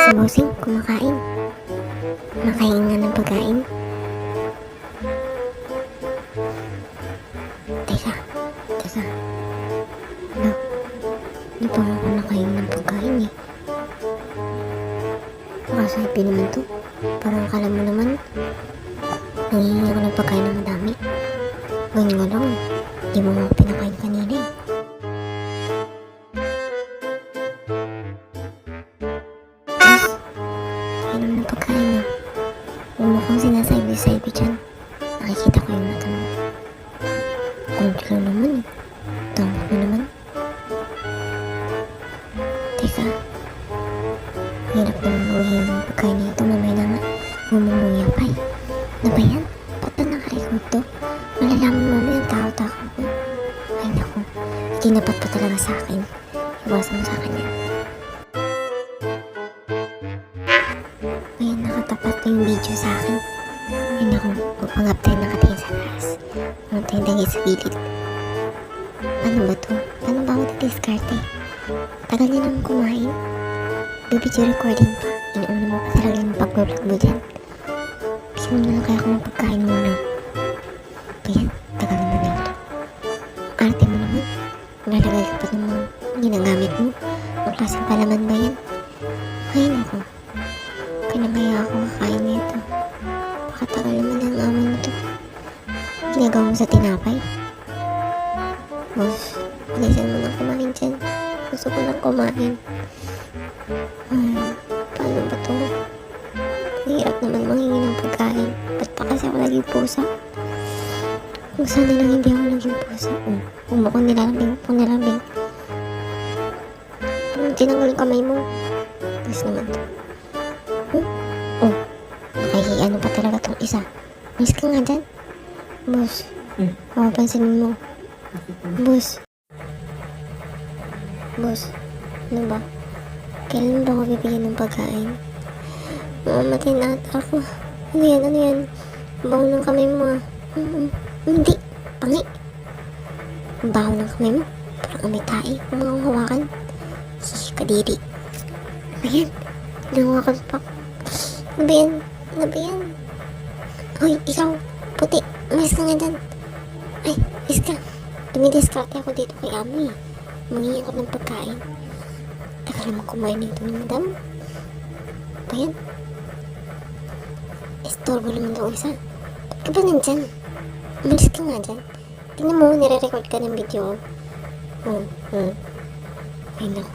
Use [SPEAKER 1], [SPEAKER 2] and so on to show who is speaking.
[SPEAKER 1] Si Bossing, kumakain. Kumakain nga ng pagkain. Teka. Ano? Hindi pa ako nakain ng pagkain eh. Nakasabi naman to. Parang akala mo naman, nangihingi ako ng pagkain ng madami. Ngayon nga lang, hindi mo ako pinakain kanina eh. Kain naman ng pagkain na. Huwag mo kong sinasabi-sabi dyan. Nakikita ko yung mata mo. Kunti lang naman eh. Tama mo naman. Teka. Hirap naman uwihin ng pagkain nito. Mamaya na nga. Bumumuya pa eh. Ano ba yan? Ba't ba nakarecord to? Malalaman mo mamaya ang tao-tao ko. Ay naku. Itinapat pa talaga sa akin. Iwasan mo sa akin yan. Ngayon nakatapat na yung video sa akin. Ay naku. Pangap tayo nakatingin sa taas. Pangap tayo nakatingin sa gilid. Paano ba to? Paano ba ako na-discarte? Tagal niya naman kumain. Video recording pa. Inuuna mo pa talaga yung pag-vlog mo dyan. Bigyan mo na lang kaya ako ng pagkain muna. Ayan, tagal naman na ito. Arte mo naman. Nalagay ka pa ng mga ginagamit mo. Ang klaseng palaman ba yan? Ay naku. Kinamaya ako kakain nito. Pakatagal naman ang amo nito. Ginagawa mo sa tinapay. Boss, bilisan mo na kumain dyan. Gusto ko lang kumain. Paano ba to? Hirap naman manghingi ng pagkain. Ba't pa kasi ako naging pusa? Kung sana lang hindi ako naging pusa. Kung mo ko nilalambing. Tinanggal yung kamay mo. Tapos naman to. Nakahihiano pa talaga tong isa. Miss ka nga dyan. Boss, mapapansinin mo. Boss, ano ba? Kailan ba ako bibigyan ng pagkain? Mamamatay na ata ako. Ano yan? Baho ng kamay mo ah. Hindi, pangi. Ang baho ng kamay mo. Parang amoy tae. Ang mga hawakan. Kadiri. Ano yan? Nangawakan pa. Ano ba yan? Hoy, ikaw. Puti. Umayos ka nga dyan. Ay, umayos ka. Dumidiskarte ako dito kay Ami. Mangingi ako ng pagkain. Taka naman kumain nito ni madam. Ba yan? Estorbo naman daw isa. Ba't ka ba nandyan? Umalis ka nga dyan. Tingnan mo, nire-record ka ng video. Ay naku.